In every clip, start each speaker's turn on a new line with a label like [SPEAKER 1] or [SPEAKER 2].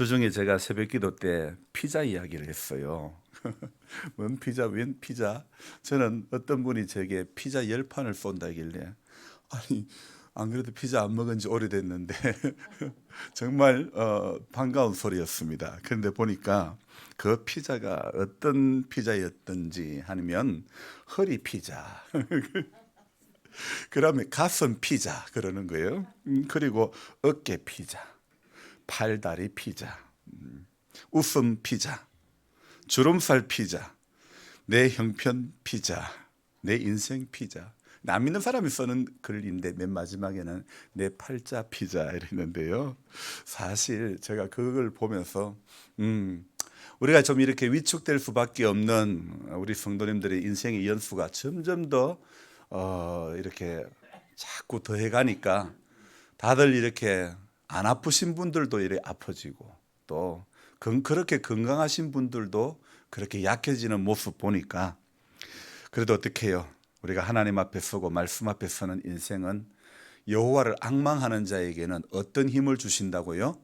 [SPEAKER 1] 주중에 제가 새벽기도 때 피자 이야기를 했어요. 뭔 피자, 웬 피자? 저는 어떤 분이 제게 피자 10판을 쏜다길래, 아니 안 그래도 피자 안 먹은 지 오래됐는데 정말 반가운 소리였습니다. 그런데 보니까 그 피자가 어떤 피자였던지 하면 허리 피자, 그다음에 가슴 피자 그러는 거예요. 그리고 어깨 피자, 팔다리 피자, 웃음 피자, 주름살 피자, 내 형편 피자, 내 인생 피자. 남 믿는 사람이 쓰는 글인데 맨 마지막에는 내 팔자 피자 이랬는데요. 사실 제가 그걸 보면서 우리가 좀 이렇게 위축될 수밖에 없는 우리 성도님들의 인생의 연수가 점점 더 이렇게 자꾸 더해가니까 다들 이렇게 안 아프신 분들도 이렇게 아파지고 또 그렇게 건강하신 분들도 그렇게 약해지는 모습 보니까 그래도 어떻게 해요? 우리가 하나님 앞에 서고 말씀 앞에 서는 인생은 여호와를 앙망하는 자에게는 어떤 힘을 주신다고요?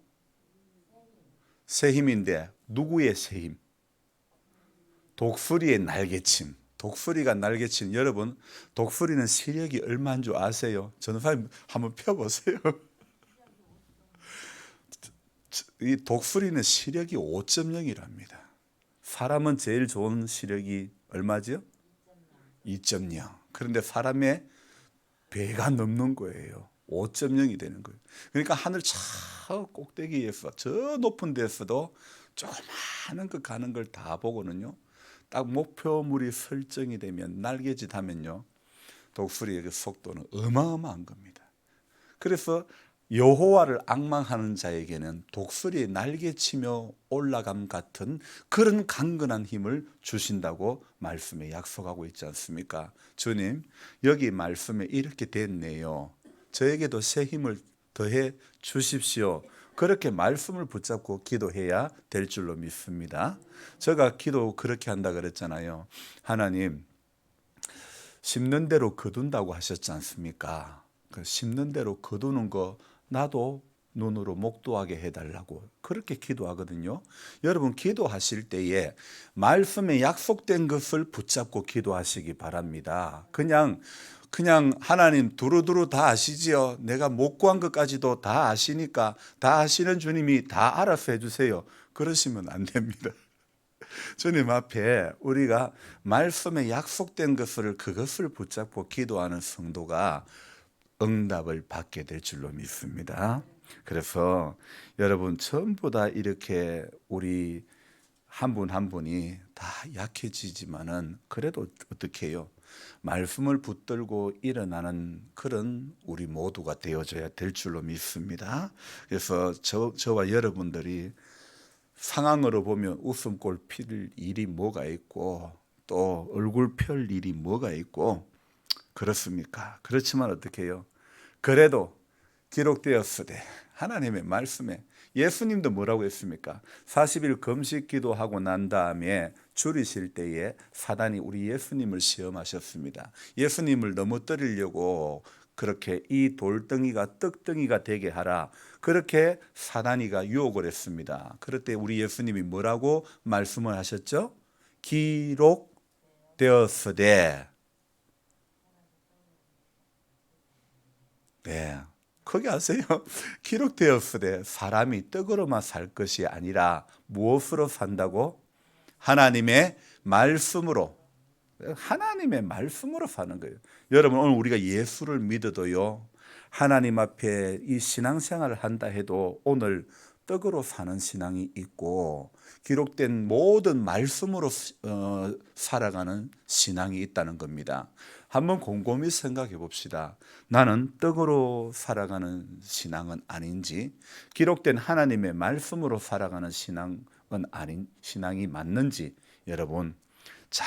[SPEAKER 1] 새 힘인데 누구의 새 힘? 독수리의 날개침. 독수리가 날개친 여러분, 독수리는 시력이 얼마인 줄 아세요? 전사님 한번 펴보세요. 이 독수리는 시력이 5.0이랍니다. 사람은 제일 좋은 시력이 얼마죠? 2.0. 그런데 사람의 배가 넘는 거예요. 5.0이 되는 거예요. 그러니까 하늘 저 꼭대기에서 저 높은 데서도 조그마한 거 가는 걸 다 보고는요. 딱 목표물이 설정이 되면 날개짓 하면요. 독수리의 그 속도는 어마어마한 겁니다. 그래서 여호와를 앙망하는 자에게는 독수리의 날개치며 올라감 같은 그런 강건한 힘을 주신다고 말씀에 약속하고 있지 않습니까? 주님, 여기 말씀에 이렇게 됐네요. 저에게도 새 힘을 더해 주십시오. 그렇게 말씀을 붙잡고 기도해야 될 줄로 믿습니다. 제가 기도 그렇게 한다 그랬잖아요. 하나님, 심는 대로 거둔다고 하셨지 않습니까? 그 심는 대로 거두는 거 나도 눈으로 목도하게 해달라고 그렇게 기도하거든요. 여러분 기도하실 때에 말씀에 약속된 것을 붙잡고 기도하시기 바랍니다. 그냥 하나님 두루두루 다 아시지요. 내가 못 구한 것까지도 다 아시니까 다 아시는 주님이 다 알아서 해주세요. 그러시면 안 됩니다. 주님 앞에 우리가 말씀에 약속된 그것을 붙잡고 기도하는 성도가 응답을 받게 될 줄로 믿습니다. 그래서 여러분 전부 다 이렇게 우리 한 분 한 분이 다 약해지지만은 그래도 어떻게 해요? 말씀을 붙들고 일어나는 그런 우리 모두가 되어져야 될 줄로 믿습니다. 그래서 저와 여러분들이 상황으로 보면 웃음꼴 필 일이 뭐가 있고 또 얼굴 펼 일이 뭐가 있고 그렇습니까? 그렇지만 어떻게 해요? 그래도 기록되었으되 하나님의 말씀에 예수님도 뭐라고 했습니까? 40일 금식 기도하고 난 다음에 줄이실 때에 사단이 우리 예수님을 시험하셨습니다. 예수님을 넘어뜨리려고 그렇게 이 돌덩이가 떡덩이가 되게 하라. 그렇게 사단이가 유혹을 했습니다. 그럴 때 우리 예수님이 뭐라고 말씀을 하셨죠? 기록되었으되. 네. 거기 아세요? 기록되었으되 사람이 떡으로만 살 것이 아니라 무엇으로 산다고? 하나님의 말씀으로. 하나님의 말씀으로 사는 거예요. 여러분 오늘 우리가 예수를 믿어도요. 하나님 앞에 이 신앙생활을 한다 해도 오늘 떡으로 사는 신앙이 있고 기록된 모든 말씀으로 살아가는 신앙이 있다는 겁니다. 한번 곰곰이 생각해 봅시다. 나는 떡으로 살아가는 신앙은 아닌지 기록된 하나님의 말씀으로 살아가는 신앙은 아닌 신앙이 맞는지 여러분 자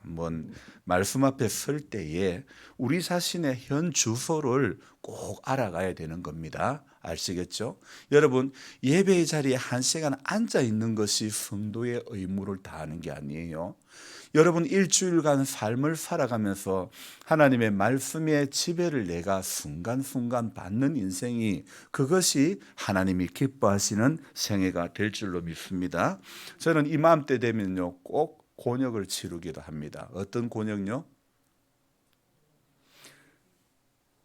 [SPEAKER 1] 한번 말씀 앞에 설 때에 우리 자신의 현 주소를 꼭 알아가야 되는 겁니다. 아시겠죠? 여러분, 예배의 자리에 한 시간 앉아 있는 것이 성도의 의무를 다하는 게 아니에요. 여러분, 일주일간 삶을 살아가면서 하나님의 말씀의 지배를 내가 순간순간 받는 인생이, 그것이 하나님이 기뻐하시는 생애가 될 줄로 믿습니다. 저는 이맘때 되면요 꼭 곤욕을 치르기도 합니다. 어떤 곤욕요?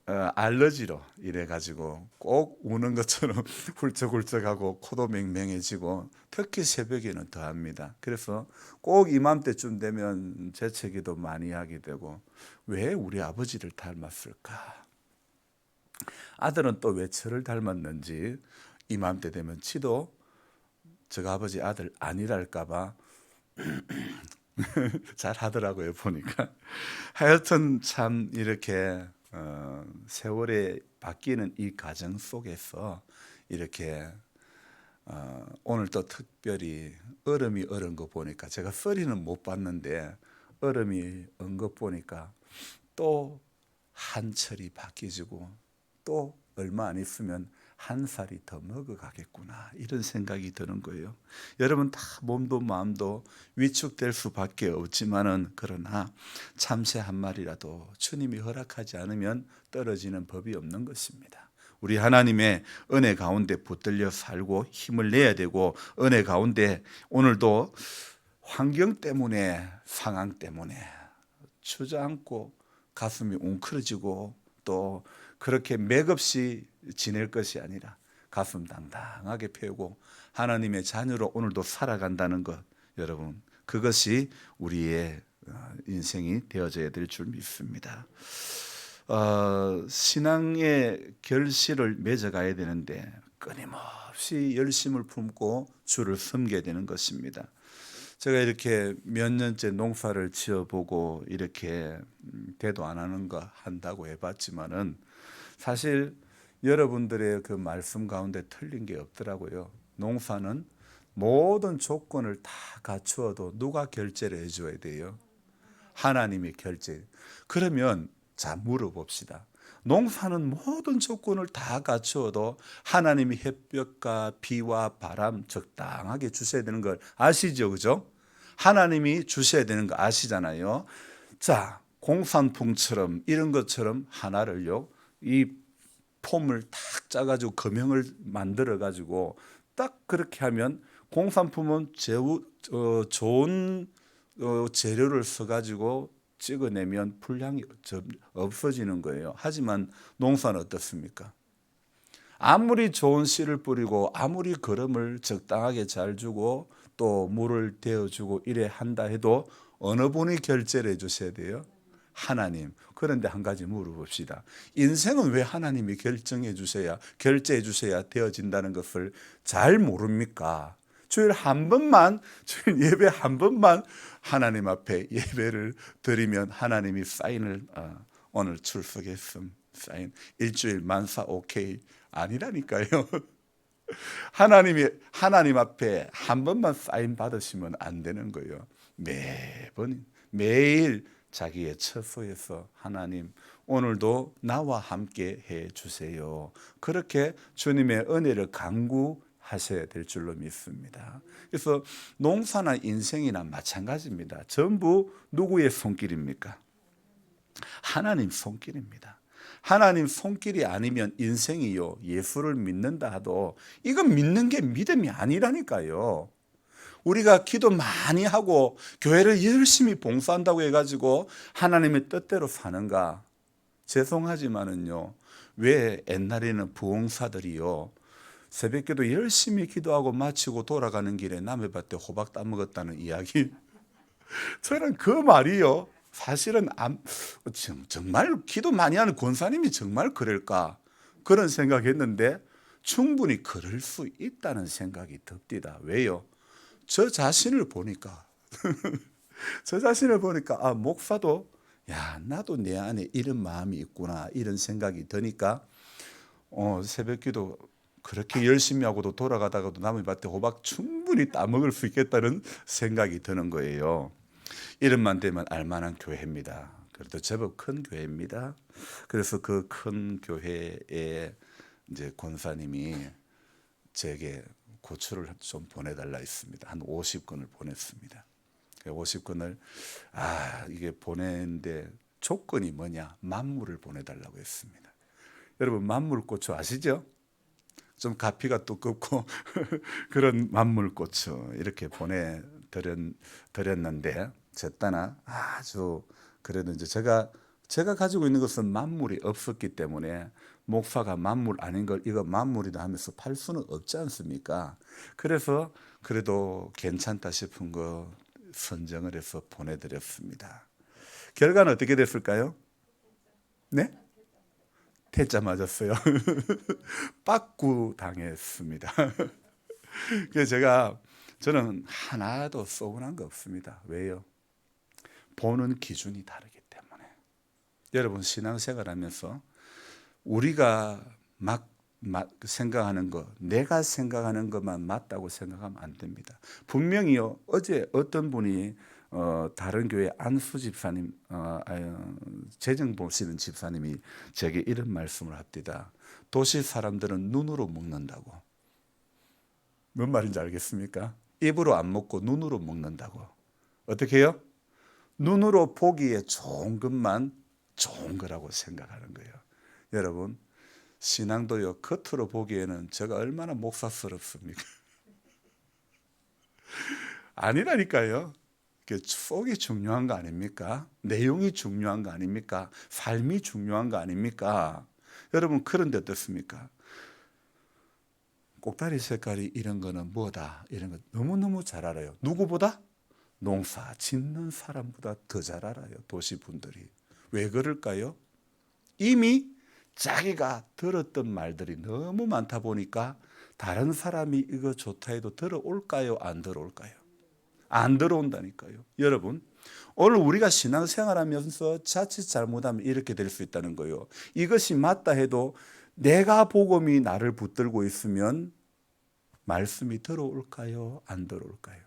[SPEAKER 1] 알러지로 이래가지고 꼭 우는 것처럼 훌쩍훌쩍하고 코도 맹맹해지고, 특히 새벽에는 더합니다. 그래서 꼭 이맘때쯤 되면 재채기도 많이 하게 되고, 왜 우리 아버지를 닮았을까? 아들은 또 왜 저를 닮았는지 이맘때 되면 지도 저 아버지 아들 아니랄까봐 잘 하더라고요, 보니까. 하여튼 참 이렇게 세월에 바뀌는 이 과정 속에서 이렇게 오늘 또 특별히 얼음이 얼은 거 보니까, 제가 썰이는 못 봤는데 얼음이 언 거 보니까 또 한철이 바뀌지고 또 얼마 안 있으면 한 살이 더 먹어가겠구나, 이런 생각이 드는 거예요. 여러분, 다 몸도 마음도 위축될 수밖에 없지만은, 그러나 참새 한 마리라도 주님이 허락하지 않으면 떨어지는 법이 없는 것입니다. 우리 하나님의 은혜 가운데 붙들려 살고 힘을 내야 되고, 은혜 가운데 오늘도 환경 때문에, 상황 때문에 주저앉고 가슴이 웅크러지고 또 그렇게 맥없이 지낼 것이 아니라 가슴 당당하게 펴고 하나님의 자녀로 오늘도 살아간다는 것, 여러분, 그것이 우리의 인생이 되어져야 될 줄 믿습니다. 신앙의 결실을 맺어가야 되는데 끊임없이 열심을 품고 주를 섬겨야 되는 것입니다. 제가 이렇게 몇 년째 농사를 지어보고 이렇게 대도 안 하는 거 한다고 해봤지만은, 사실 여러분들의 그 말씀 가운데 틀린 게 없더라고요. 농사는 모든 조건을 다 갖추어도 누가 결제를 해줘야 돼요? 하나님이 결제. 그러면 자, 물어봅시다. 농사는 모든 조건을 다 갖추어도 하나님이 햇볕과 비와 바람 적당하게 주셔야 되는 걸 아시죠? 그죠? 하나님이 주셔야 되는 거 아시잖아요. 자, 공산품처럼 이런 것처럼 하나를요, 이 폼을 탁 짜가지고 금형을 만들어가지고 딱 그렇게 하면, 공산품은 좋은 재료를 써가지고 찍어내면 불량이 없어지는 거예요. 하지만 농사는 어떻습니까? 아무리 좋은 씨를 뿌리고 아무리 거름을 적당하게 잘 주고 또 물을 대어주고 이래 한다 해도 어느 분이 결제를 해주셔야 돼요? 하나님. 그런데 한 가지 물어봅시다. 인생은 왜 하나님이 결정해 주셔야, 결제해 주셔야 되어진다는 것을 잘 모릅니까? 주일 한 번만, 주일 예배 한 번만 하나님 앞에 예배를 드리면 하나님이 사인을 오늘 출석했음 사인, 일주일 만사 오케이 아니라니까요. 하나님 앞에 한 번만 사인 받으시면 안 되는 거예요. 매일 자기의 처소에서 하나님, 오늘도 나와 함께 해 주세요. 그렇게 주님의 은혜를 간구하셔야 될 줄로 믿습니다. 그래서 농사나 인생이나 마찬가지입니다. 전부 누구의 손길입니까? 하나님 손길입니다. 하나님 손길이 아니면 인생이요, 예수를 믿는다 하도 이건 믿는 게 믿음이 아니라니까요. 우리가 기도 많이 하고 교회를 열심히 봉사한다고 해가지고 하나님의 뜻대로 사는가? 죄송하지만은요, 왜 옛날에는 부흥사들이요, 새벽기도 열심히 기도하고 마치고 돌아가는 길에 남의 밭에 호박 따먹었다는 이야기, 저는 그 말이요, 사실은 정말 기도 많이 하는 권사님이 정말 그럴까, 그런 생각했는데 충분히 그럴 수 있다는 생각이 듭니다. 왜요? 저 자신을 보니까 목사도 나도 내 안에 이런 마음이 있구나, 이런 생각이 드니까 새벽기도 그렇게 열심히 하고도 돌아가다가도 남의 밭에 호박 충분히 따먹을 수 있겠다는 생각이 드는 거예요. 이름만 되면 알만한 교회입니다. 그래도 제법 큰 교회입니다. 그래서 그 큰 교회에 이제 권사님이 제게 고추를 좀 보내달라 했습니다. 한 50건을 보냈습니다. 50건을 이게 보내는데 조건이 뭐냐? 만물을 보내달라고 했습니다. 여러분 만물고추 아시죠? 좀 가피가 두껍고 그런 만물고추 이렇게 보내드렸는데 제따나 아주 그래도 이제 제가 가지고 있는 것은 만물이 없었기 때문에 목사가 만물 아닌 걸 이거 만물이다 하면서 팔 수는 없지 않습니까? 그래서 그래도 괜찮다 싶은 거 선정을 해서 보내드렸습니다. 결과는 어떻게 됐을까요? 네? 태자 맞았어요. 빠꾸 당했습니다. 그래서 저는 하나도 서운한 거 없습니다. 왜요? 보는 기준이 다르기 때문에. 여러분 신앙생활하면서 우리가 막 생각하는 거, 내가 생각하는 것만 맞다고 생각하면 안 됩니다. 분명히요. 어제 어떤 분이 다른 교회 안수 집사님, 재정 보시는 집사님이 제게 이런 말씀을 합니다. 도시 사람들은 눈으로 먹는다고. 뭔 말인지 알겠습니까? 입으로 안 먹고 눈으로 먹는다고. 어떻게 해요? 눈으로 보기에 좋은 것만 좋은 거라고 생각하는 거예요. 여러분 신앙도요 겉으로 보기에는 제가 얼마나 목사스럽습니까? 아니라니까요. 속이 중요한 거 아닙니까? 내용이 중요한 거 아닙니까? 삶이 중요한 거 아닙니까? 여러분 그런데 어떻습니까? 꼭다리 색깔이 이런 거는 뭐다? 이런 거 너무너무 잘 알아요. 누구보다? 농사 짓는 사람보다 더 잘 알아요. 도시 분들이. 왜 그럴까요? 이미 자기가 들었던 말들이 너무 많다 보니까 다른 사람이 이거 좋다 해도 들어올까요? 안 들어올까요? 안 들어온다니까요. 여러분 오늘 우리가 신앙생활하면서 자칫 잘못하면 이렇게 될 수 있다는 거예요. 이것이 맞다 해도 내가 복음이 나를 붙들고 있으면 말씀이 들어올까요? 안 들어올까요?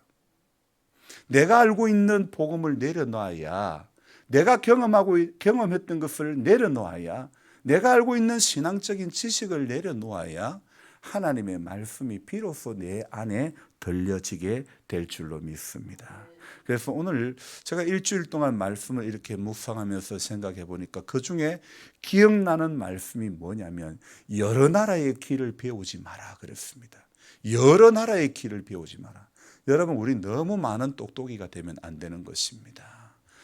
[SPEAKER 1] 내가 알고 있는 복음을 내려놔야 내가 경험했던 것을 내려놓아야 내가 알고 있는 신앙적인 지식을 내려놓아야 하나님의 말씀이 비로소 내 안에 들려지게 될 줄로 믿습니다. 그래서 오늘 제가 일주일 동안 말씀을 이렇게 묵상하면서 생각해 보니까 그중에 기억나는 말씀이 뭐냐면 여러 나라의 길을 배우지 마라 그랬습니다. 여러 나라의 길을 배우지 마라. 여러분 우리 너무 많은 똑똑이가 되면 안 되는 것입니다.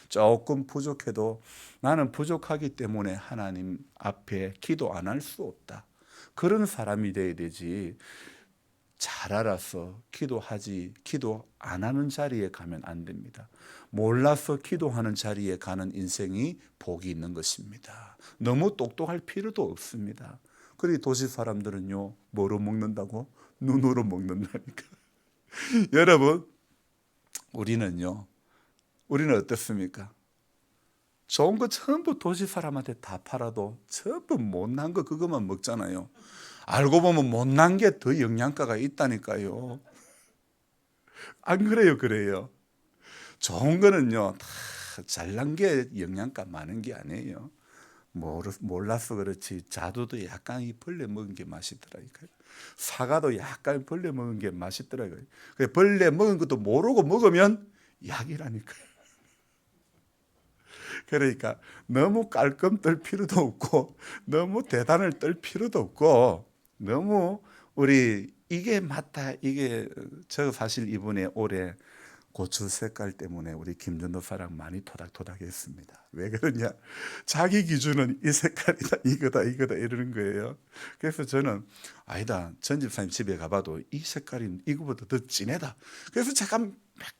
[SPEAKER 1] 조금 부족해도 나는 부족하기 때문에 하나님 앞에 기도 안 할 수 없다. 그런 사람이 돼야 되지. 잘 알아서 기도 안 하는 자리에 가면 안 됩니다. 몰라서 기도하는 자리에 가는 인생이 복이 있는 것입니다. 너무 똑똑할 필요도 없습니다. 그리고 도시 사람들은요, 뭐로 먹는다고? 눈으로 먹는다니까. 여러분, 우리는 어떻습니까? 좋은 거 전부 도시 사람한테 다 팔아도 전부 못난 거 그것만 먹잖아요. 알고 보면 못난 게 더 영양가가 있다니까요. 안 그래요? 그래요. 좋은 거는요, 다 잘난 게 영양가 많은 게 아니에요. 몰라서 그렇지 자두도 약간 이 벌레 먹은 게 맛있더라고요. 사과도 약간 벌레 먹은 게 맛있더라고요. 벌레 먹은 것도 모르고 먹으면 약이라니까요. 그러니까 너무 깔끔 떨 필요도 없고 너무 대단을 떨 필요도 없고 너무 우리 이게 맞다 이게 저 사실 이번에 올해 고추 색깔 때문에 우리 김전도 사랑 많이 토닥토닥했습니다. 왜 그러냐? 자기 기준은 이 색깔이다 이거다 이러는 거예요. 그래서 저는 아니다 전 집사님 집에 가봐도 이 색깔이 이거보다 더 진하다. 그래서 제가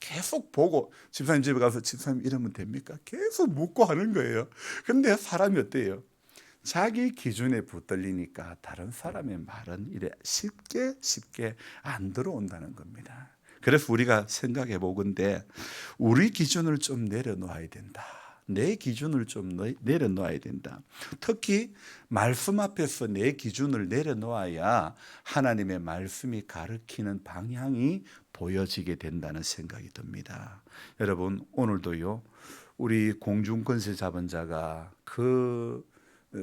[SPEAKER 1] 계속 보고 집사님 집에 가서 집사님 이러면 됩니까? 계속 묻고 하는 거예요. 근데 사람이 어때요? 자기 기준에 붙들리니까 다른 사람의 말은 이래 쉽게 안 들어온다는 겁니다. 그래서 우리가 생각해 보건대 우리 기준을 좀 내려놓아야 된다. 내 기준을 좀 내려놓아야 된다. 특히 말씀 앞에서 내 기준을 내려놓아야 하나님의 말씀이 가르치는 방향이 보여지게 된다는 생각이 듭니다. 여러분, 오늘도요, 우리 공중권세 잡은 자가 그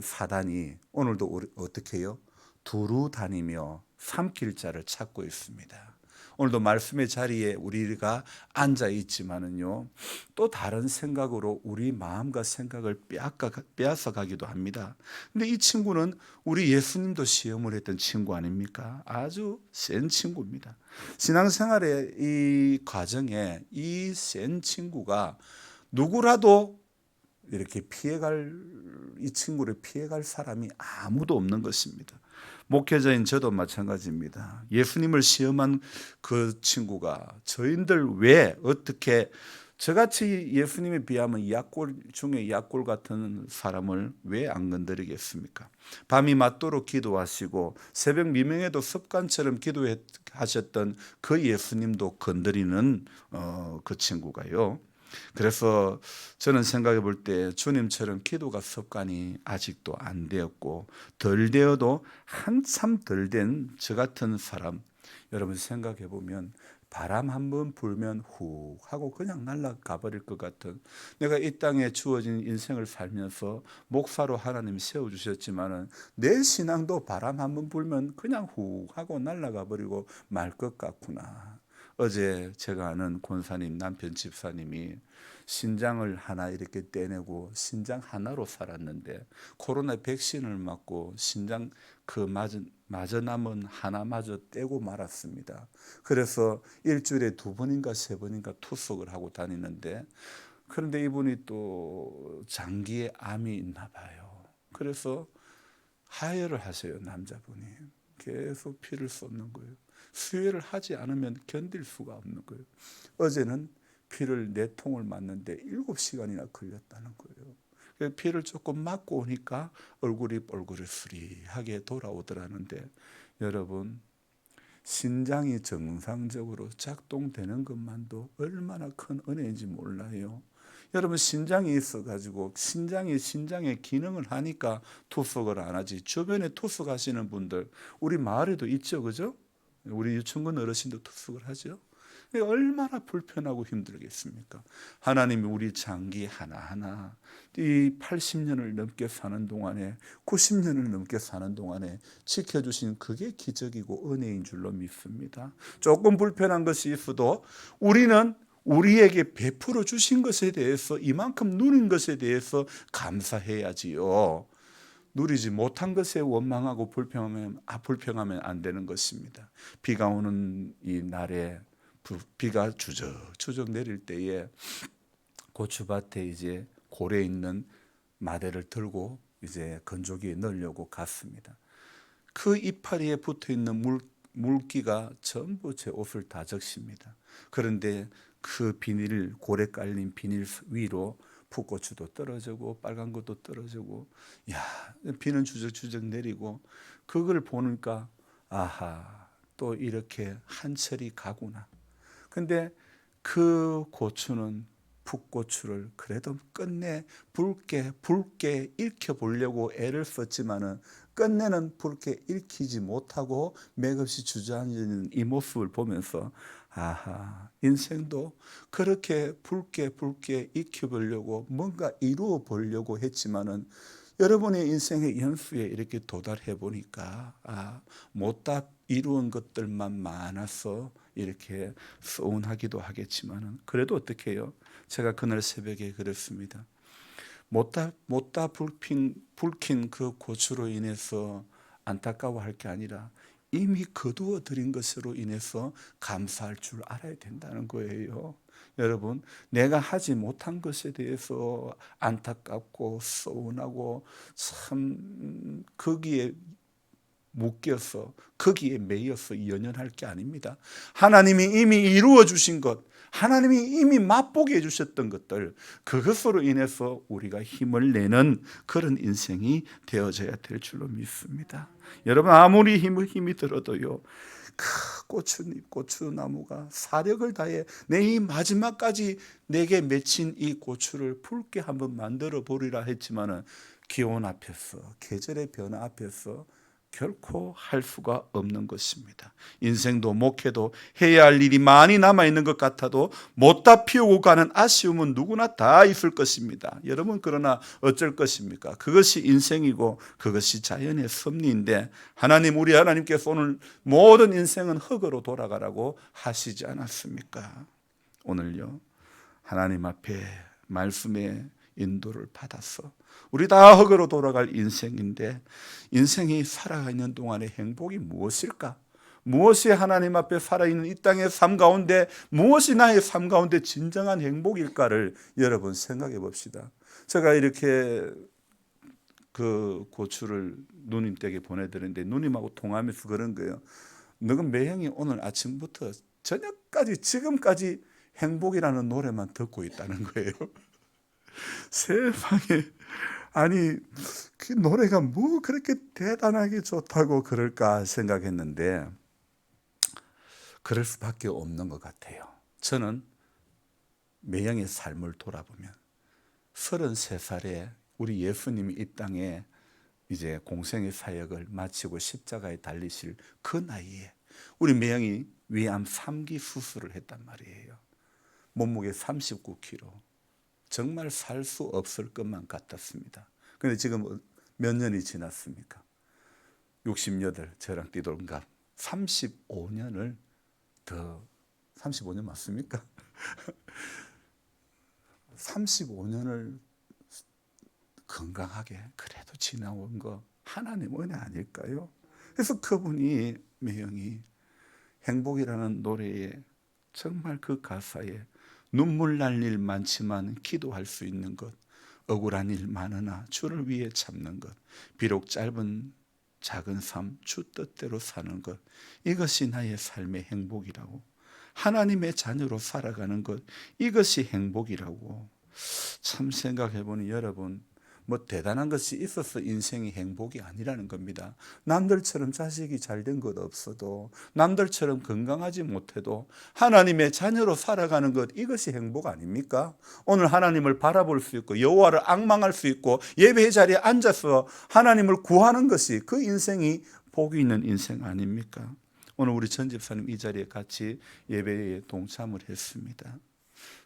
[SPEAKER 1] 사단이 오늘도 어떻게 해요? 두루 다니며 삼킬 자를 찾고 있습니다. 오늘도 말씀의 자리에 우리가 앉아 있지만은요, 또 다른 생각으로 우리 마음과 생각을 빼앗아 가기도 합니다. 근데 이 친구는 우리 예수님도 시험을 했던 친구 아닙니까? 아주 센 친구입니다. 신앙생활의 이 과정에 이 센 친구가 누구라도 이렇게 이 친구를 피해갈 사람이 아무도 없는 것입니다. 목회자인 저도 마찬가지입니다. 예수님을 시험한 그 친구가 저희들 왜 어떻게 저같이 예수님에 비하면 약골 중에 약골 같은 사람을 왜 안 건드리겠습니까? 밤이 맞도록 기도하시고 새벽 미명에도 습관처럼 기도하셨던 그 예수님도 건드리는 그 친구가요. 그래서 저는 생각해 볼 때 주님처럼 기도가 습관이 아직도 안 되었고 덜 되어도 한참 덜 된 저 같은 사람, 여러분 생각해 보면 바람 한번 불면 훅 하고 그냥 날아가 버릴 것 같은, 내가 이 땅에 주어진 인생을 살면서 목사로 하나님 세워주셨지만은 내 신앙도 바람 한번 불면 그냥 훅 하고 날아가 버리고 말 것 같구나. 어제 제가 아는 권사님 남편 집사님이 신장을 하나 이렇게 떼내고 신장 하나로 살았는데 코로나 백신을 맞고 신장 그 마저 남은 하나마저 떼고 말았습니다. 그래서 일주일에 2번인가 3번인가 투석을 하고 다니는데, 그런데 이분이 또 장기에 암이 있나 봐요. 그래서 하혈을 하세요. 남자분이 계속 피를 쏟는 거예요. 수혈을 하지 않으면 견딜 수가 없는 거예요. 어제는 피를 4통을 맞는데 7시간이나 걸렸다는 거예요. 피를 조금 맞고 오니까 얼굴이 뻘그레스리하게 돌아오더라는데, 여러분 신장이 정상적으로 작동되는 것만도 얼마나 큰 은혜인지 몰라요. 여러분 신장이 있어가지고 신장의 기능을 하니까 투석을 안 하지. 주변에 투석하시는 분들 우리 마을에도 있죠, 그죠? 우리 유충근 어르신도 투석을 하죠. 얼마나 불편하고 힘들겠습니까? 하나님이 우리 장기 하나하나 이 80년을 넘게 사는 동안에 90년을 넘게 사는 동안에 지켜주신 그게 기적이고 은혜인 줄로 믿습니다. 조금 불편한 것이 있어도 우리는 우리에게 베풀어 주신 것에 대해서 이만큼 누린 것에 대해서 감사해야지요. 누리지 못한 것에 원망하고 불평하면 안 되는 것입니다. 비가 오는 이 날에 비가 추적추적 내릴 때에 고추밭에 이제 고래 있는 마대를 들고 이제 건조기에 넣으려고 갔습니다. 그 이파리에 붙어 있는 물기가 전부 제 옷을 다 적십니다. 그런데 그 고래 깔린 비닐 위로 풋고추도 떨어지고 빨간 것도 떨어지고, 비는 추적추적 내리고, 그걸 보니까 아하, 또 이렇게 한철이 가구나. 근데 그 고추는 풋고추를 그래도 끝내 붉게 익혀보려고 애를 썼지만은 끝내는 붉게 익히지 못하고 맥없이 주저앉는 이 모습을 보면서 아하, 인생도 그렇게 붉게 익혀보려고 뭔가 이루어 보려고 했지만은 여러분의 인생의 연수에 이렇게 도달해 보니까 못다 이루은 것들만 많아서 이렇게 서운하기도 하겠지만은 그래도 어떻게 해요? 제가 그날 새벽에 그랬습니다. 못다 불킨 그 고추로 인해서 안타까워할 게 아니라 이미 거두어 들인 것으로 인해서 감사할 줄 알아야 된다는 거예요. 여러분, 내가 하지 못한 것에 대해서 안타깝고 서운하고 참 거기에 묶여서 거기에 매여서 연연할 게 아닙니다. 하나님이 이미 이루어 주신 것, 하나님이 이미 맛보게 해주셨던 것들, 그것으로 인해서 우리가 힘을 내는 그런 인생이 되어져야 될 줄로 믿습니다. 여러분, 아무리 힘이 들어도요, 고추나무가 사력을 다해 내 이 마지막까지 내게 맺힌 이 고추를 붉게 한번 만들어 보리라 했지만은 기온 앞에서, 계절의 변화 앞에서 결코 할 수가 없는 것입니다. 인생도 목회도 해야 할 일이 많이 남아있는 것 같아도 못다 피우고 가는 아쉬움은 누구나 다 있을 것입니다. 여러분, 그러나 어쩔 것입니까? 그것이 인생이고 그것이 자연의 섭리인데, 하나님, 우리 하나님께서 오늘 모든 인생은 흙으로 돌아가라고 하시지 않았습니까? 오늘요, 하나님 앞에 말씀의 인도를 받아서 우리 다 흙으로 돌아갈 인생인데, 인생이 살아가는 동안의 행복이 무엇일까? 무엇이 하나님 앞에 살아있는 이 땅의 삶 가운데, 무엇이 나의 삶 가운데 진정한 행복일까를 여러분 생각해 봅시다. 제가 이렇게 그 고추를 누님 댁에 보내드렸는데 누님하고 통화하면서 그런 거예요. 너가 매형이 오늘 아침부터 저녁까지 지금까지 행복이라는 노래만 듣고 있다는 거예요. 세상에, 아니 그 노래가 뭐 그렇게 대단하게 좋다고 그럴까 생각했는데, 그럴 수밖에 없는 것 같아요. 저는 매형의 삶을 돌아보면 33살에 우리 예수님이 이 땅에 이제 공생의 사역을 마치고 십자가에 달리실 그 나이에 우리 매형이 위암 3기 수술을 했단 말이에요. 몸무게 39kg. 정말 살 수 없을 것만 같았습니다. 그런데 지금 몇 년이 지났습니까? 68, 저랑 띠동갑 35년을 더, 35년 맞습니까? 35년을 건강하게 그래도 지나온 거 하나님 은혜 아닐까요? 그래서 그분이, 매형이 행복이라는 노래에 정말 그 가사에 눈물 날 일 많지만 기도할 수 있는 것, 억울한 일 많으나 주를 위해 참는 것, 비록 짧은 작은 삶 주 뜻대로 사는 것, 이것이 나의 삶의 행복이라고, 하나님의 자녀로 살아가는 것, 이것이 행복이라고. 참 생각해보니 여러분, 뭐 대단한 것이 있어서 인생이 행복이 아니라는 겁니다. 남들처럼 자식이 잘 된 것 없어도, 남들처럼 건강하지 못해도 하나님의 자녀로 살아가는 것, 이것이 행복 아닙니까? 오늘 하나님을 바라볼 수 있고 여호와를 앙망할 수 있고 예배의 자리에 앉아서 하나님을 구하는 것이 그 인생이 복이 있는 인생 아닙니까? 오늘 우리 전 집사님 이 자리에 같이 예배에 동참을 했습니다.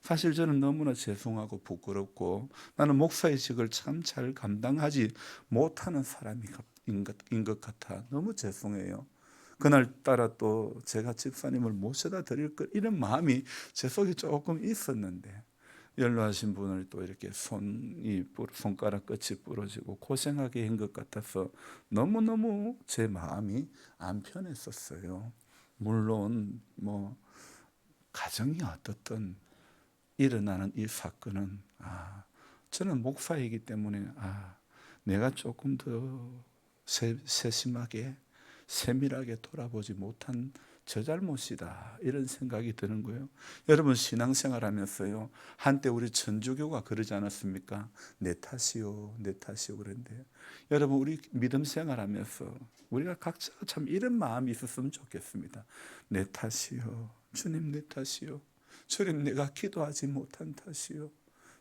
[SPEAKER 1] 사실 저는 너무나 죄송하고 부끄럽고, 나는 목사의 직을 참 잘 감당하지 못하는 사람인 것 같아 너무 죄송해요. 그날따라 또 제가 집사님을 모셔다 드릴 것, 이런 마음이 제 속에 조금 있었는데, 연로하신 분을 또 이렇게 손가락 끝이 부러지고 고생하게 한 것 같아서 너무너무 제 마음이 안 편했었어요. 물론 뭐 가정이 어떻든 일어나는 이 사건은, 저는 목사이기 때문에 내가 조금 더 세심하게 세밀하게 돌아보지 못한 저 잘못이다, 이런 생각이 드는 거예요. 여러분, 신앙생활 하면서요, 한때 우리 천주교가 그러지 않았습니까? 내 탓이요, 내 탓이요. 그런데 여러분, 우리 믿음 생활하면서 우리가 각자 참 이런 마음이 있었으면 좋겠습니다. 내 탓이요, 주님 내 탓이요, 주님 내가 기도하지 못한 탓이요,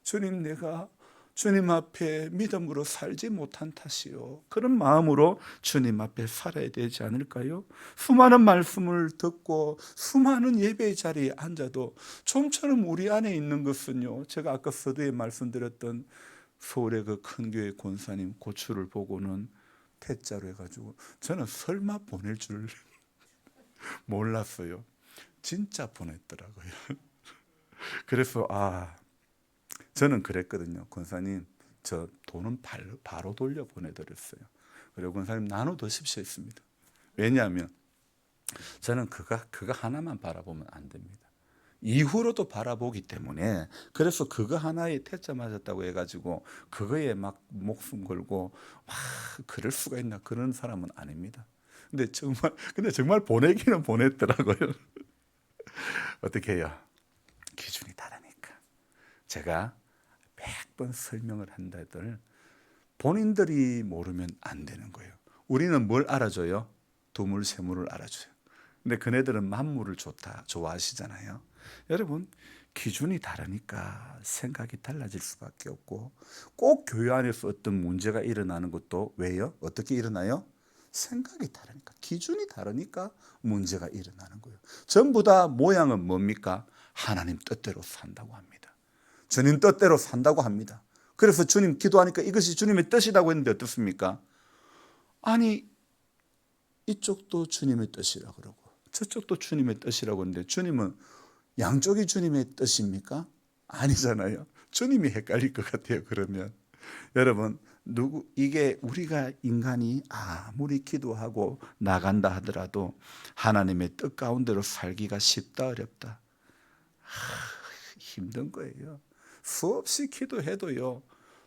[SPEAKER 1] 주님 내가 주님 앞에 믿음으로 살지 못한 탓이요. 그런 마음으로 주님 앞에 살아야 되지 않을까요? 수많은 말씀을 듣고 수많은 예배의 자리에 앉아도 좀처럼 우리 안에 있는 것은요, 제가 아까 서두에 말씀드렸던 서울의 그 큰 교회 권사님 고추를 보고는 태자로 해가지고 저는 설마 보낼 줄 몰랐어요. 진짜 보냈더라고요. 그래서 저는 그랬거든요. 권사님, 저 돈은 바로 돌려 보내드렸어요. 그리고 권사님 나눠 드십시오 했습니다. 왜냐하면 저는 그거 하나만 바라보면 안 됩니다. 이후로도 바라보기 때문에, 그래서 그거 하나에 태자 맞았다고 해가지고 그거에 막 목숨 걸고 그럴 수가 있나, 그런 사람은 아닙니다. 근데 정말 보내기는 보냈더라고요. 어떻게 해요? 기준이 다르니까. 제가 100번 설명을 한다들 본인들이 모르면 안 되는 거예요. 우리는 뭘 알아줘요? 두물, 세물을 알아줘요. 근데 그네들은 만물을 좋아하시잖아요. 여러분, 기준이 다르니까 생각이 달라질 수밖에 없고, 꼭 교회 안에서 어떤 문제가 일어나는 것도 왜요? 어떻게 일어나요? 생각이 다르니까, 기준이 다르니까 문제가 일어나는 거예요. 전부 다 모양은 뭡니까? 하나님 뜻대로 산다고 합니다. 주님 뜻대로 산다고 합니다. 그래서 주님 기도하니까 이것이 주님의 뜻이라고 했는데 어떻습니까? 아니, 이쪽도 주님의 뜻이라고 그러고 저쪽도 주님의 뜻이라고 하는데 주님은 양쪽이 주님의 뜻입니까? 아니잖아요. 주님이 헷갈릴 것 같아요. 그러면 여러분, 이게 우리가 인간이 아무리 기도하고 나간다 하더라도 하나님의 뜻 가운데로 살기가 쉽다 어렵다? 힘든 거예요. 수없이 기도해도요,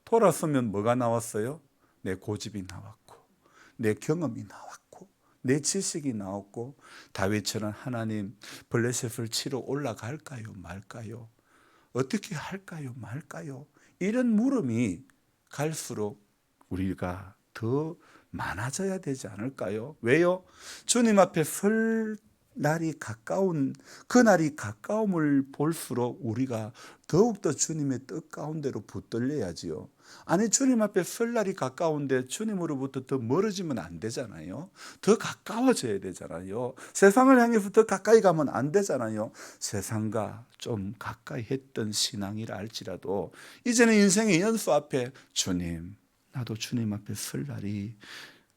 [SPEAKER 1] 돌아서면 뭐가 나왔어요? 내 고집이 나왔고 내 경험이 나왔고 내 지식이 나왔고, 다윗처럼 하나님 블레셋을 치러 올라갈까요 말까요? 어떻게 할까요 말까요? 이런 물음이 갈수록 우리가 더 많아져야 되지 않을까요? 왜요? 주님 앞에 설 날이 가까운, 그 날이 가까움을 볼수록 우리가 더욱더 주님의 뜻 가운데로 붙들려야지요. 아니, 주님 앞에 설 날이 가까운데 주님으로부터 더 멀어지면 안 되잖아요. 더 가까워져야 되잖아요. 세상을 향해서 더 가까이 가면 안 되잖아요. 세상과 좀 가까이 했던 신앙이라 할지라도 이제는 인생의 연수 앞에 주님, 나도 주님 앞에 설 날이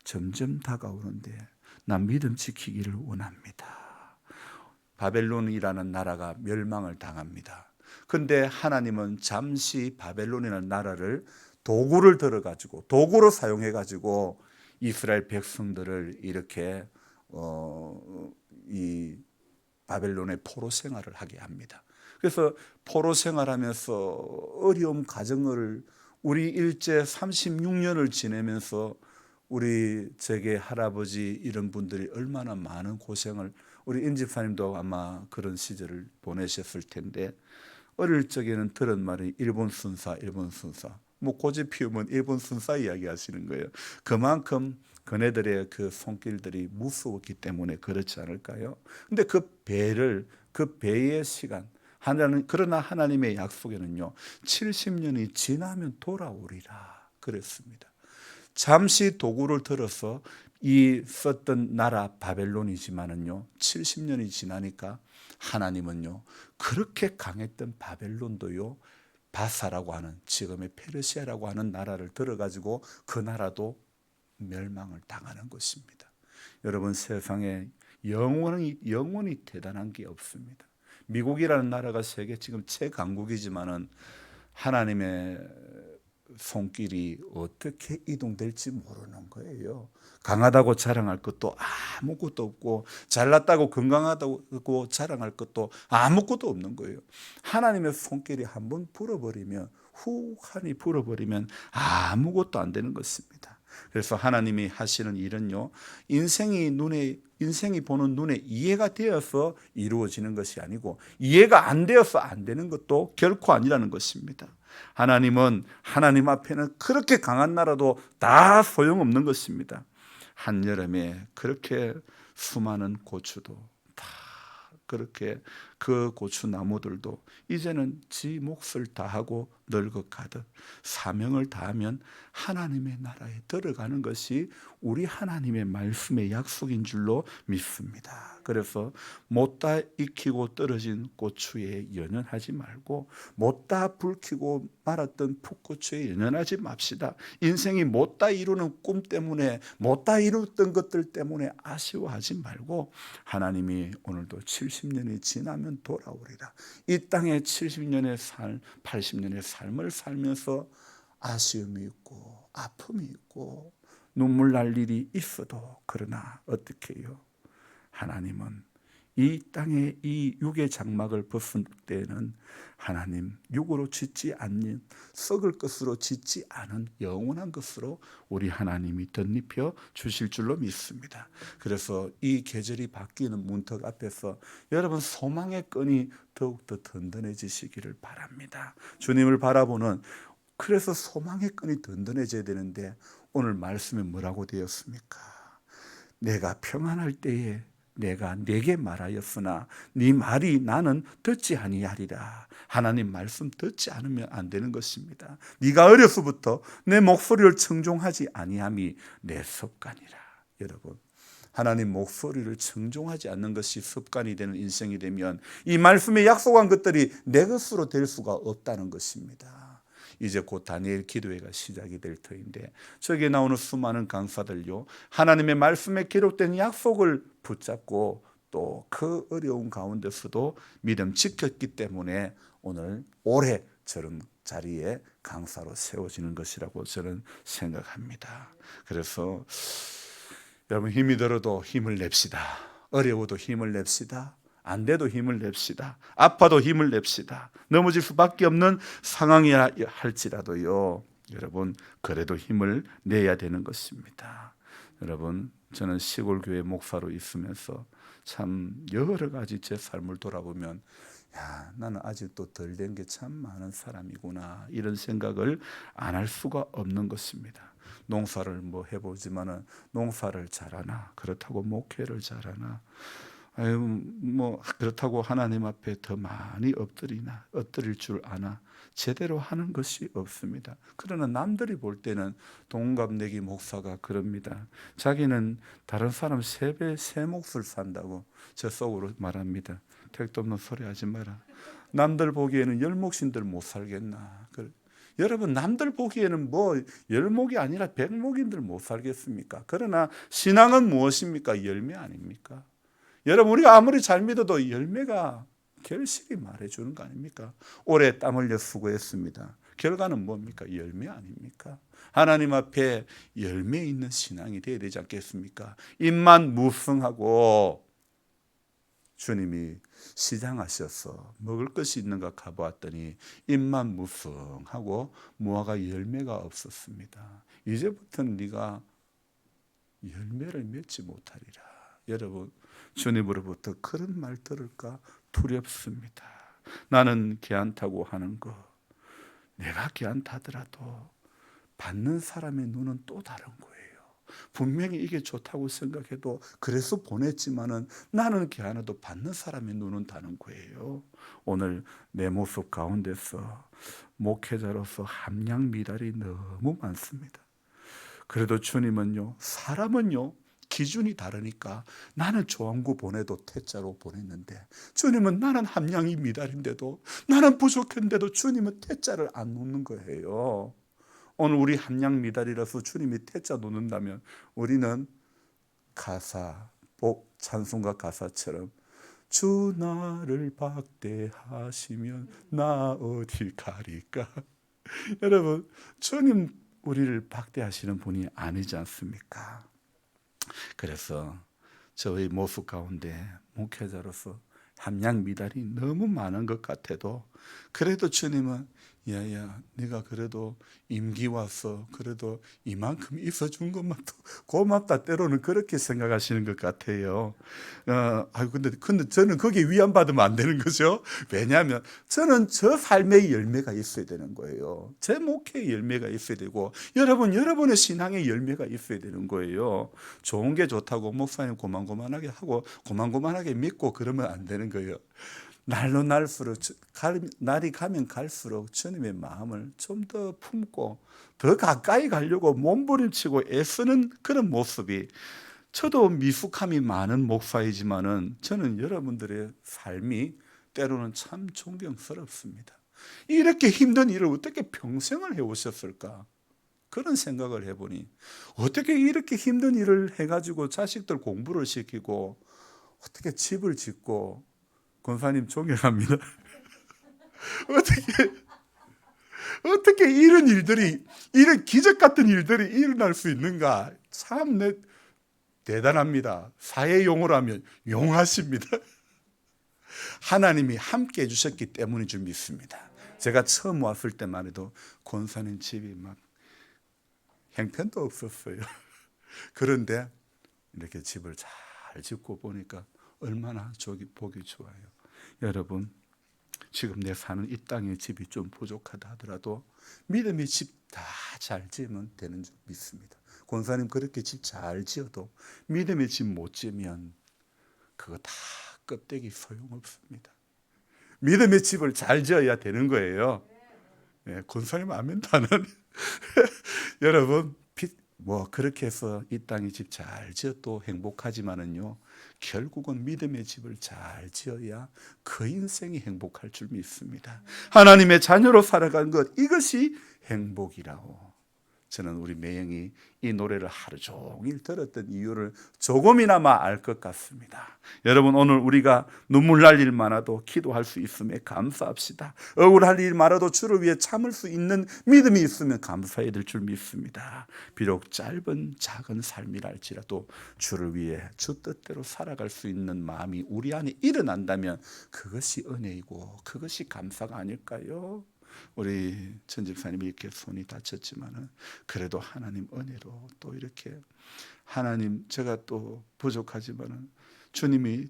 [SPEAKER 1] 점점 다가오는데 난 믿음 지키기를 원합니다. 바벨론이라는 나라가 멸망을 당합니다. 근데 하나님은 잠시 바벨론이라는 나라를 도구를 들어가지고, 도구로 사용해가지고 이스라엘 백성들을 이렇게 이 바벨론의 포로 생활을 하게 합니다. 그래서 포로 생활하면서 어려움 가정을 우리 일제 36년을 지내면서 우리 제게 할아버지 이런 분들이 얼마나 많은 고생을, 우리 임 집사님도 아마 그런 시절을 보내셨을 텐데, 어릴 적에는 들은 말이 일본 순사, 일본 순사. 뭐 고집 피우면 일본 순사 이야기 하시는 거예요. 그만큼 그네들의 그 손길들이 무서웠기 때문에 그렇지 않을까요? 근데 그 배의 시간, 그러나 하나님의 약속에는요, 70년이 지나면 돌아오리라 그랬습니다. 잠시 도구를 들어서 이 썼던 나라 바벨론이지만은요, 70년이 지나니까 하나님은요, 그렇게 강했던 바벨론도요, 바사라고 하는, 지금의 페르시아라고 하는 나라를 들어가지고 그 나라도 멸망을 당하는 것입니다. 여러분, 세상에 영원히 대단한 게 없습니다. 미국이라는 나라가 세계 지금 최강국이지만은 하나님의 손길이 어떻게 이동될지 모르는 거예요. 강하다고 자랑할 것도 아무것도 없고, 잘났다고 건강하다고 자랑할 것도 아무것도 없는 거예요. 하나님의 손길이 한번 불어버리면, 후하니 불어버리면 아무것도 안 되는 것입니다. 그래서 하나님이 하시는 일은요, 인생이 보는 눈에 이해가 되어서 이루어지는 것이 아니고, 이해가 안 되어서 안 되는 것도 결코 아니라는 것입니다. 하나님은, 하나님 앞에는 그렇게 강한 나라도 다 소용없는 것입니다. 한여름에 그렇게 수많은 고추도 다 그렇게, 그 고추나무들도 이제는 지 몫을 다하고 늙어가듯 사명을 다하면 하나님의 나라에 들어가는 것이 우리 하나님의 말씀의 약속인 줄로 믿습니다. 그래서 못다 익히고 떨어진 고추에 연연하지 말고, 못다 불키고 말았던 풋고추에 연연하지 맙시다. 인생이 못다 이루는 꿈 때문에, 못다 이루었던 것들 때문에 아쉬워하지 말고, 하나님이 오늘도 70년이 지나면 돌아오리라. 이 땅에 70년의 삶, 80년의 삶을 살면서 아쉬움이 있고 아픔이 있고 눈물 날 일이 있어도, 그러나 어떻게 해요? 하나님은 이 땅에 이 육의 장막을 벗을 때에는 하나님 육으로 짓지 않는, 썩을 것으로 짓지 않은 영원한 것으로 우리 하나님이 덧입혀 주실 줄로 믿습니다. 그래서 이 계절이 바뀌는 문턱 앞에서 여러분, 소망의 끈이 더욱더 든든해지시기를 바랍니다. 주님을 바라보는, 그래서 소망의 끈이 든든해져야 되는데 오늘 말씀에 뭐라고 되었습니까? 내가 평안할 때에 내가 네게 말하였으나 네 말이 나는 듣지 아니하리라. 하나님 말씀 듣지 않으면 안 되는 것입니다. 네가 어려서부터 내 목소리를 청종하지 아니함이 내 습관이라. 여러분, 하나님 목소리를 청종하지 않는 것이 습관이 되는 인생이 되면 이 말씀에 약속한 것들이 내 것으로 될 수가 없다는 것입니다. 이제 곧 다니엘 기도회가 시작이 될 터인데 저기에 나오는 수많은 강사들요, 하나님의 말씀에 기록된 약속을 붙잡고 또 그 어려운 가운데서도 믿음 지켰기 때문에 오늘 올해 저런 자리에 강사로 세워지는 것이라고 저는 생각합니다. 그래서 여러분, 힘이 들어도 힘을 냅시다. 어려워도 힘을 냅시다. 안 돼도 힘을 냅시다. 아파도 힘을 냅시다. 넘어질 수밖에 없는 상황이라 할지라도요, 여러분, 그래도 힘을 내야 되는 것입니다. 여러분, 저는 시골 교회 목사로 있으면서 참 여러 가지 제 삶을 돌아보면 나는 아직도 덜 된 게 참 많은 사람이구나, 이런 생각을 안 할 수가 없는 것입니다. 농사를 뭐 해보지만은 농사를 잘하나, 그렇다고 목회를 잘하나, 뭐 그렇다고 하나님 앞에 더 많이 엎드릴 줄 아나, 제대로 하는 것이 없습니다. 그러나 남들이 볼 때는 동갑내기 목사가 그럽니다. 자기는 다른 사람 3배 3몫을 산다고 저 속으로 말합니다. 택도 없는 소리 하지 마라. 남들 보기에는 10몫인들 못 살겠나. 여러분, 남들 보기에는 뭐 10몫이 아니라 100몫인들 못 살겠습니까? 그러나 신앙은 무엇입니까? 열매 아닙니까? 여러분, 우리가 아무리 잘 믿어도 열매가 결실이 말해주는 거 아닙니까? 오래 땀 흘려 수고했습니다. 결과는 뭡니까? 열매 아닙니까? 하나님 앞에 열매 있는 신앙이 되어야 되지 않겠습니까? 입만 무성하고 주님이 시장하셔서 먹을 것이 있는가 가보았더니 입만 무성하고 무화과 열매가 없었습니다. 이제부터는 네가 열매를 맺지 못하리라. 여러분, 주님으로부터 그런 말 들을까 두렵습니다. 나는 괜찮다고 하는 거, 내가 괜찮다더라도 받는 사람의 눈은 또 다른 거예요. 분명히 이게 좋다고 생각해도 그래서 보냈지만은 나는 괜찮아도 받는 사람의 눈은 다른 거예요. 오늘 내 모습 가운데서 목회자로서 함량 미달이 너무 많습니다. 그래도 주님은요, 사람은요 기준이 다르니까 나는 조항구 보내도 태자로 보냈는데, 주님은 나는 함량이 미달인데도, 나는 부족한데도 주님은 태자를 안 놓는 거예요. 오늘 우리 함량 미달이라서 주님이 태자 놓는다면 우리는 가사, 찬송가 가사처럼 주 나를 박대하시면 나 어딜 가리까. 여러분, 주님 우리를 박대하시는 분이 아니지 않습니까? 그래서 저의 모습 가운데 목회자로서 함량 미달이 너무 많은 것 같아도 그래도 주님은 야야, 네가 그래도 임기 와서 그래도 이만큼 있어준 것만도 고맙다, 때로는 그렇게 생각하시는 것 같아요. 근데 저는 거기에 위안 받으면 안 되는 거죠. 왜냐하면 저는 저 삶의 열매가 있어야 되는 거예요. 제 목회의 열매가 있어야 되고, 여러분의 신앙의 열매가 있어야 되는 거예요. 좋은 게 좋다고 목사님 고만고만하게 하고 고만고만하게 믿고 그러면 안 되는 거예요. 날로 날수록, 날이 가면 갈수록 주님의 마음을 좀 더 품고 더 가까이 가려고 몸부림치고 애쓰는 그런 모습이, 저도 미숙함이 많은 목사이지만은 저는 여러분들의 삶이 때로는 참 존경스럽습니다. 이렇게 힘든 일을 어떻게 평생을 해오셨을까? 그런 생각을 해보니, 어떻게 이렇게 힘든 일을 해가지고 자식들 공부를 시키고 어떻게 집을 짓고, 권사님 존경합니다. 어떻게 이런 일들이, 이런 기적 같은 일들이 일어날 수 있는가? 참 대단합니다. 사회 용어로 하면 용하십니다. 하나님이 함께 해주셨기 때문인 줄 믿습니다. 제가 처음 왔을 때만 해도 권사님 집이 막 형편도 없었어요. 그런데 이렇게 집을 잘 짓고 보니까 얼마나 보기 좋아요. 여러분, 지금 내 사는 이 땅에 집이 좀 부족하다 하더라도 믿음의 집 다 잘 지으면 되는 줄 믿습니다. 권사님 그렇게 집 잘 지어도 믿음의 집 못 지으면 그거 다 껍데기 소용없습니다. 믿음의 집을 잘 지어야 되는 거예요. 권사님 아멘도 안 하네. 여러분, 뭐 그렇게 해서 이 땅에 집 잘 지어도 행복하지만은요, 결국은 믿음의 집을 잘 지어야 그 인생이 행복할 줄 믿습니다. 하나님의 자녀로 살아가는 것, 이것이 행복이라고. 저는 우리 매형이 이 노래를 하루 종일 들었던 이유를 조금이나마 알 것 같습니다. 여러분, 오늘 우리가 눈물 날 일 많아도 기도할 수 있음에 감사합시다. 억울할 일 많아도 주를 위해 참을 수 있는 믿음이 있으면 감사해야 될 줄 믿습니다. 비록 짧은 작은 삶이랄지라도 주를 위해 주 뜻대로 살아갈 수 있는 마음이 우리 안에 일어난다면 그것이 은혜이고 그것이 감사가 아닐까요? 우리 전 집사님이 이렇게 손이 다쳤지만은 그래도 하나님 은혜로 또 이렇게 하나님, 제가 또 부족하지만은 주님이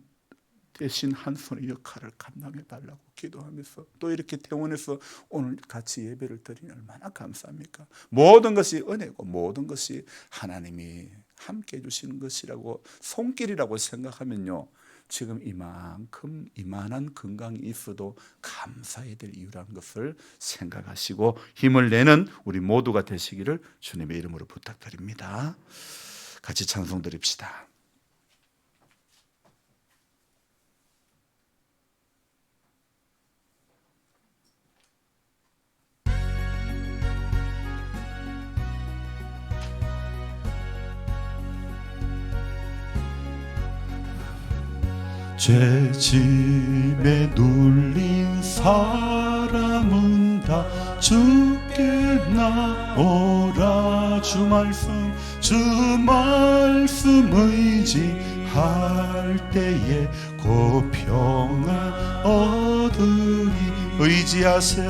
[SPEAKER 1] 대신 한 손의 역할을 감당해 달라고 기도하면서 또 이렇게 퇴원해서 오늘 같이 예배를 드리니 얼마나 감사합니까? 모든 것이 은혜고 모든 것이 하나님이 함께 해주시는 것이라고 손길이라고 생각하면요, 지금 이만한 건강이 있어도 감사해야 될 이유라는 것을 생각하시고 힘을 내는 우리 모두가 되시기를 주님의 이름으로 부탁드립니다. 같이 찬송 드립시다. 죄짐에 눌린 사람은 다 주께 나오라. 주 말씀 의지할 때에 곧 평안 얻으리. 의지하세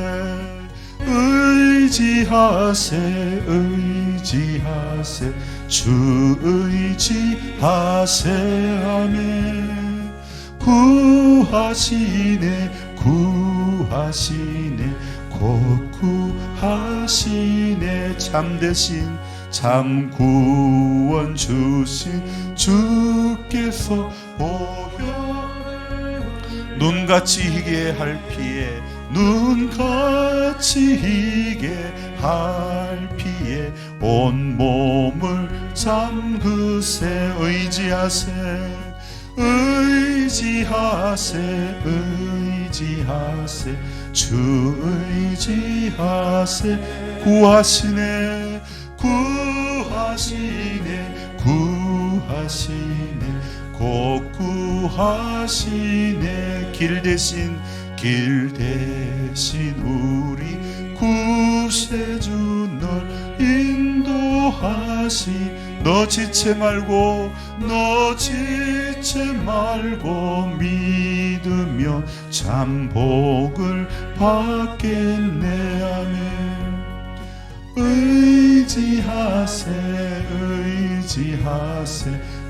[SPEAKER 1] 주 의지하세. 아멘. 구하시네 곧 구하시네. 참 구원 주신 주께서 보혈 눈같이 희게 할 피에 온 몸을 잠그세. 의지하세 주 의지하세. 구하시네 곧 구하시네. 길 대신 우리 구세주 널 인도하시. 너 지체 말고 믿으며 참 복을 받겠네. 아멘. 의지하세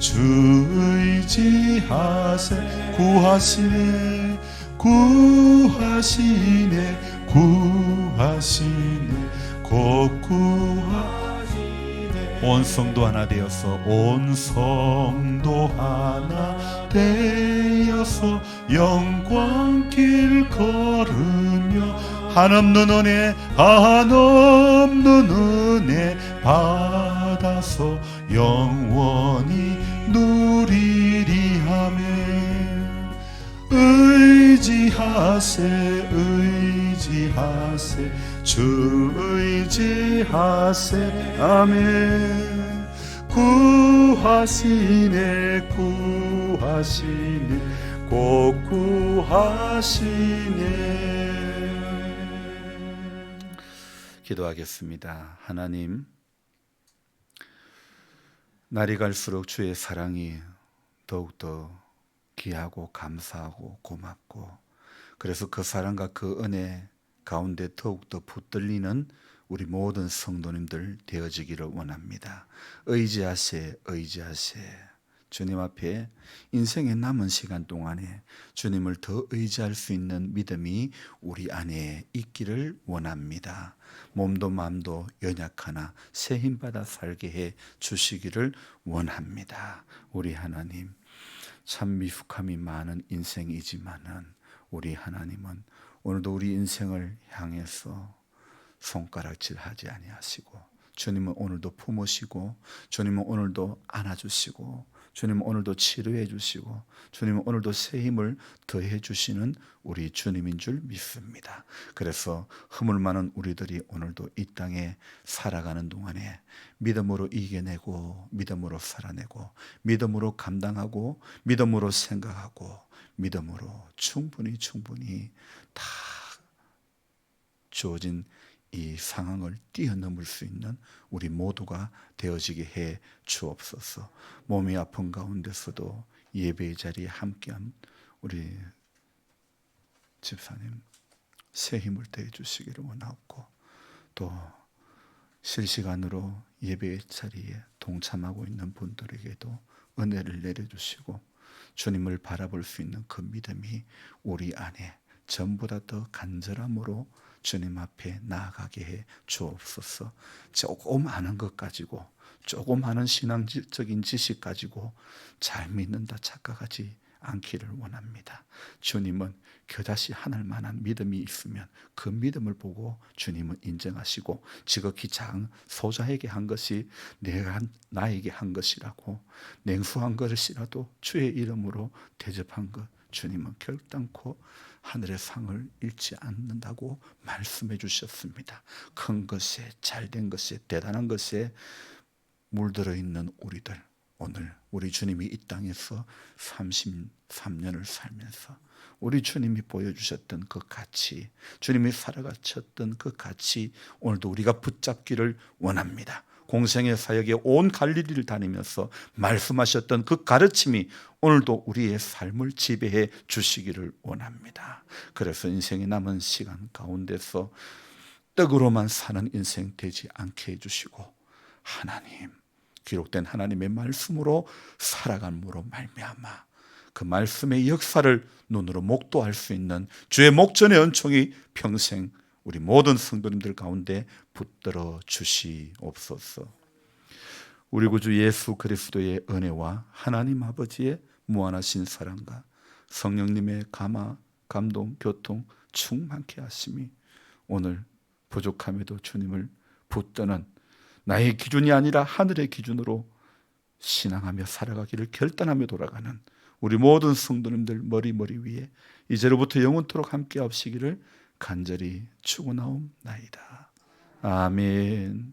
[SPEAKER 1] 주 의지하세. 구하시네 곧 구하시네. 온 성도 하나 되어서 영광길 걸으며 한없는 은혜 받아서 영원히 누리리. 아멘. 의지하세 주 의지하세. 아멘. 구하시네 곧 구하시네. 기도하겠습니다. 하나님, 날이 갈수록 주의 사랑이 더욱더 귀하고 감사하고 고맙고, 그래서 그 사랑과 그 은혜 가운데 더욱더 붙들리는 우리 모든 성도님들 되어지기를 원합니다. 의지하세 주님 앞에 인생의 남은 시간 동안에 주님을 더 의지할 수 있는 믿음이 우리 안에 있기를 원합니다. 몸도 마음도 연약하나 새 힘받아 살게 해 주시기를 원합니다. 우리 하나님, 참 미숙함이 많은 인생이지만은 우리 하나님은 오늘도 우리 인생을 향해서 손가락질하지 아니하시고 주님은 오늘도 품으시고, 주님은 오늘도 안아주시고, 주님은 오늘도 치료해 주시고, 주님은 오늘도 새 힘을 더해 주시는 우리 주님인 줄 믿습니다. 그래서 허물 많은 우리들이 오늘도 이 땅에 살아가는 동안에 믿음으로 이겨내고, 믿음으로 살아내고, 믿음으로 감당하고, 믿음으로 생각하고, 믿음으로 충분히 다 주어진 이 상황을 뛰어넘을 수 있는 우리 모두가 되어지게 해 주옵소서. 몸이 아픈 가운데서도 예배의 자리에 함께한 우리 집사님 새 힘을 더해 주시기를 원하옵고, 또 실시간으로 예배의 자리에 동참하고 있는 분들에게도 은혜를 내려주시고, 주님을 바라볼 수 있는 그 믿음이 우리 안에 전보다 더 간절함으로 주님 앞에 나아가게 해 주옵소서. 조금 아는 것 가지고, 조금 아는 신앙적인 지식 가지고 잘 믿는다 착각하지 않기를 원합니다. 주님은 그다시 하늘 만한 믿음이 있으면 그 믿음을 보고 주님은 인정하시고, 지극히 작은 소자에게 한 것이 내가 나에게 한 것이라고, 냉수한 것이라도 주의 이름으로 대접한 것 주님은 결단코 하늘의 상을 잃지 않는다고 말씀해 주셨습니다. 큰 것에, 잘된 것에, 대단한 것에 물들어 있는 우리들, 오늘 우리 주님이 이 땅에서 33년을 살면서 우리 주님이 보여주셨던 그 가치, 주님이 살아가셨던 그 가치, 오늘도 우리가 붙잡기를 원합니다. 공생의 사역에 온 갈릴리를 다니면서 말씀하셨던 그 가르침이 오늘도 우리의 삶을 지배해 주시기를 원합니다. 그래서 인생의 남은 시간 가운데서 떡으로만 사는 인생 되지 않게 해주시고, 하나님, 기록된 하나님의 말씀으로 살아감으로 말미암아 그 말씀의 역사를 눈으로 목도할 수 있는 주의 목전의 은총이 평생 우리 모든 성도님들 가운데 붙들어 주시옵소서. 우리 구주 예수 그리스도의 은혜와 하나님 아버지의 무한하신 사랑과 성령님의 감화, 감동, 교통 충만케 하심이 오늘 부족함에도 주님을 붙드는 나의 기준이 아니라 하늘의 기준으로 신앙하며 살아가기를 결단하며 돌아가는 우리 모든 성도님들 머리 위에 이제로부터 영원토록 함께 하시기를 간절히 축원하옵나이다. 아멘.